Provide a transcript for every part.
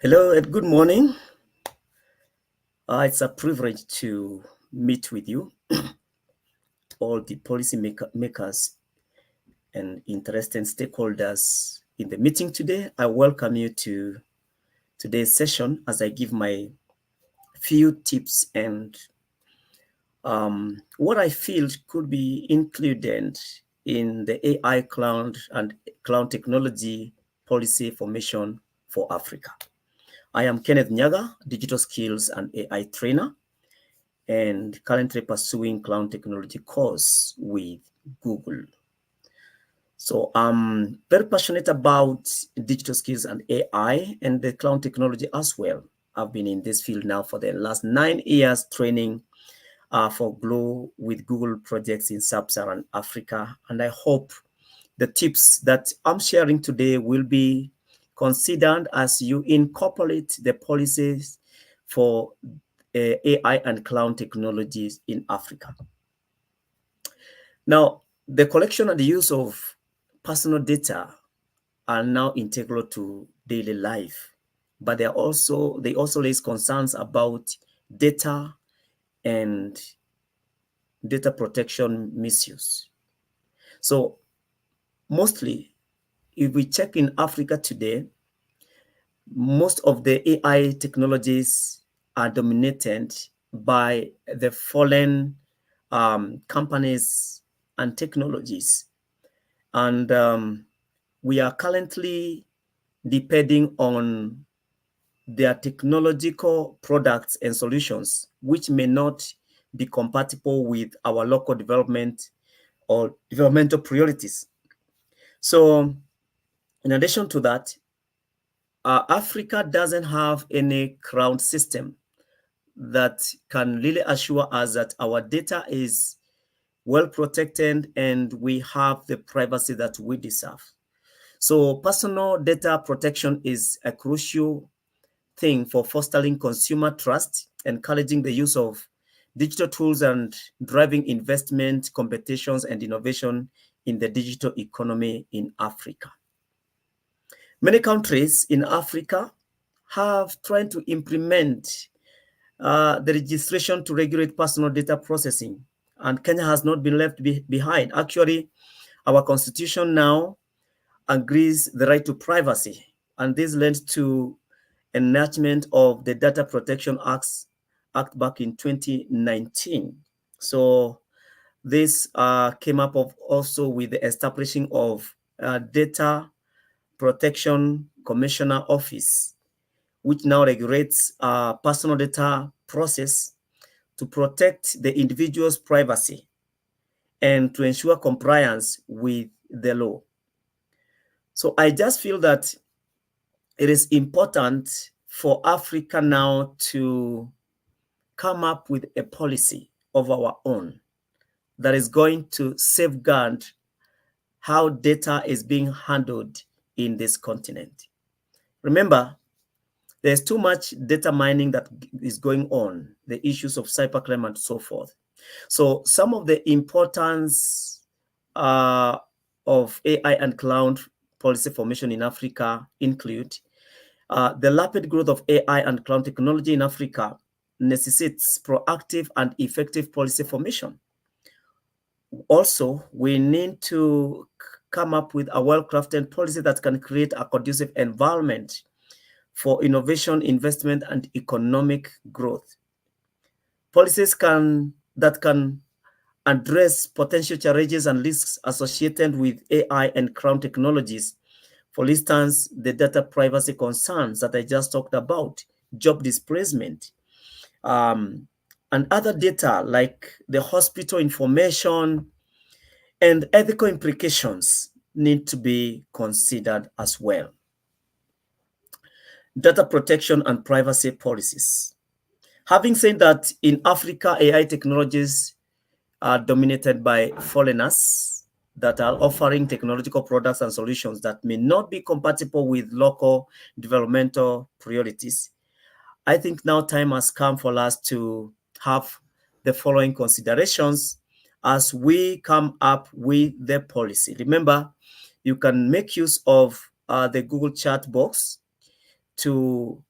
Hello and good morning. It's a privilege to meet with you, all the policy makers and interested stakeholders in the meeting today. I welcome you to today's session as I give my few tips and what I feel could be included in the AI cloud and cloud technology policy formation for Africa. I am Kenneth Nyaga, digital skills and AI trainer, and currently pursuing cloud technology course with Google. So I'm very passionate about digital skills and AI and the cloud technology as well. I've been in this field now for the last 9 years training for Glow with Google projects in Sub-Saharan Africa. And I hope the tips that I'm sharing today will be considered as you incorporate the policies for AI and cloud technologies in Africa. Now, the collection and the use of personal data are now integral to daily life, but they also raise concerns about data and data protection misuse. So mostly, if we check in Africa today, most of the AI technologies are dominated by the foreign companies and technologies. And we are currently depending on their technological products and solutions, which may not be compatible with our local development or developmental priorities. So in addition to that, Africa doesn't have any cloud system that can really assure us that our data is well protected and we have the privacy that we deserve. So personal data protection is a crucial thing for fostering consumer trust, encouraging the use of digital tools and driving investment, competitions, and innovation in the digital economy in Africa. Many countries in Africa have tried to implement the registration to regulate personal data processing, and Kenya has not been left behind. Actually, our constitution now agrees the right to privacy, and this led to enactment of the Data Protection Act back in 2019. So this came up of also with the establishing of Data Protection Commissioner Office, which now regulates personal data process to protect the individual's privacy and to ensure compliance with the law. So I just feel that it is important for Africa now to come up with a policy of our own that is going to safeguard how data is being handled in this continent. Remember, there's too much data mining that is going on, the issues of cybercrime and so forth. So some of the importance of AI and cloud policy formation in Africa include the rapid growth of AI and cloud technology in Africa necessitates proactive and effective policy formation. Also, we need to come up with a well-crafted policy that can create a conducive environment for innovation, investment, and economic growth. Policies that can address potential challenges and risks associated with AI and cloud technologies. For instance, the data privacy concerns that I just talked about, job displacement, and other data like the hospital information and ethical implications need to be considered as well. Data protection and privacy policies. Having said that, in Africa, AI technologies are dominated by foreigners that are offering technological products and solutions that may not be compatible with local developmental priorities. I think now time has come for us to have the following considerations as we come up with the policy. Remember, you can make use of the Google chat box to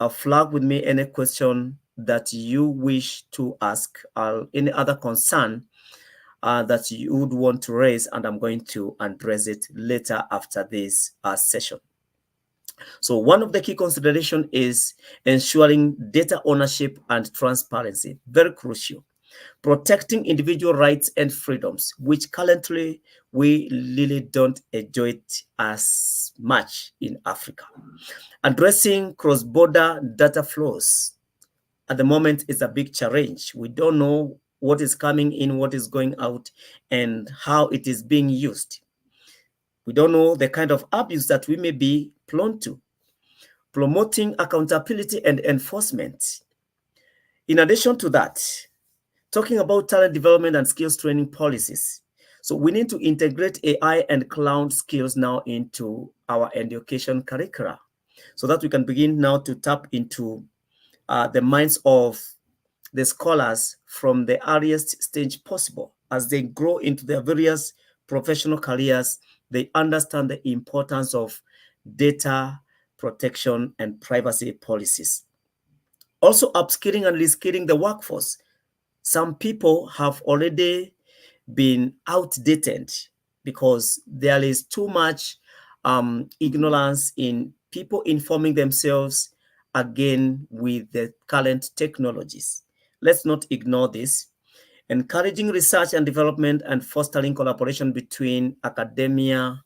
flag with me any question that you wish to ask, or any other concern that you would want to raise, and I'm going to address it later after this session. So one of the key considerations is ensuring data ownership and transparency, very crucial. Protecting individual rights and freedoms, which currently we really don't enjoy it as much in Africa. Addressing cross-border data flows at the moment is a big challenge. We don't know what is coming in, what is going out, and how it is being used. We don't know the kind of abuse that we may be prone to. Promoting accountability and enforcement. In addition to that, talking about talent development and skills training policies. So we need to integrate AI and cloud skills now into our education curricula so that we can begin now to tap into the minds of the scholars from the earliest stage possible. As they grow into their various professional careers, they understand the importance of data protection and privacy policies. Also, upskilling and reskilling the workforce. Some people have already been outdated because there is too much ignorance in people informing themselves again with the current technologies. Let's not ignore this. Encouraging research and development and fostering collaboration between academia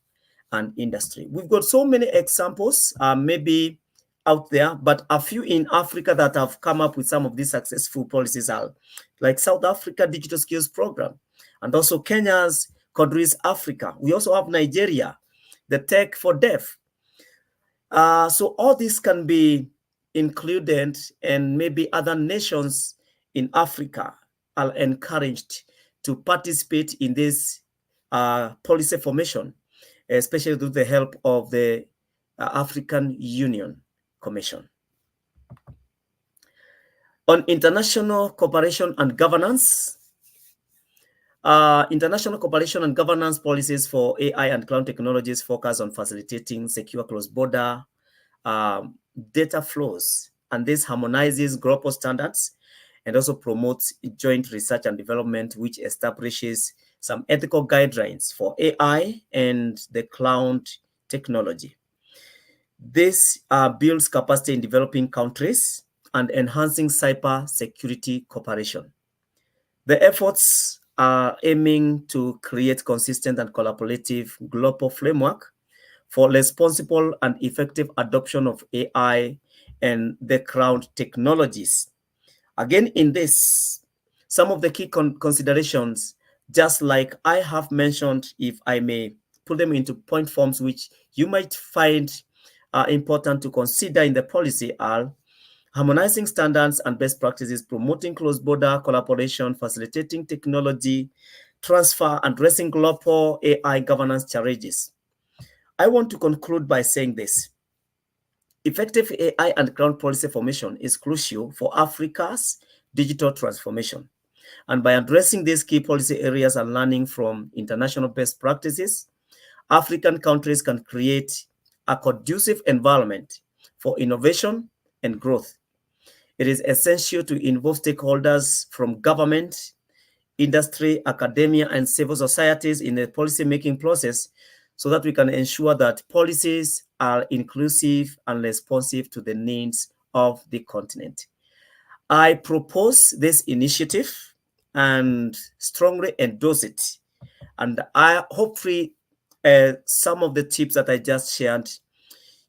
and industry. We've got so many examples, maybe out there, but a few in Africa that have come up with some of these successful policies are like South Africa Digital Skills Program, and also Kenya's Codris Africa. We also have Nigeria, the Tech for Deaf. So all this can be included, and maybe other nations in Africa are encouraged to participate in this policy formation, especially with the help of the African Union Commission. On international cooperation and governance, international cooperation and governance policies for AI and cloud technologies focus on facilitating secure cross-border data flows, and this harmonizes global standards and also promotes joint research and development, which establishes some ethical guidelines for AI and the cloud technology. This builds capacity in developing countries and enhancing cyber security cooperation. The efforts are aiming to create consistent and collaborative global framework for responsible and effective adoption of AI and the cloud technologies. Again, in this, some of the key considerations, just like I have mentioned, if I may put them into point forms, which you might find important to consider in the policy, are harmonizing standards and best practices, promoting cross-border collaboration, facilitating technology transfer, and addressing global AI governance challenges. I want to conclude by saying this. Effective AI and cloud policy formation is crucial for Africa's digital transformation. And by addressing these key policy areas and learning from international best practices, African countries can create a conducive environment for innovation and growth. It is essential to involve stakeholders from government, industry, academia, and civil societies in the policy-making process so that we can ensure that policies are inclusive and responsive to the needs of the continent. I propose this initiative and strongly endorse it. And I hopefully some of the tips that I just shared,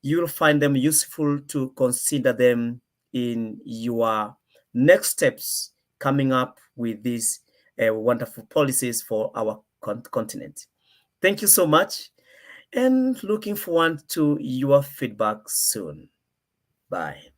you'll find them useful to consider them in your next steps coming up with these wonderful policies for our continent. Thank you so much, and looking forward to your feedback soon. Bye.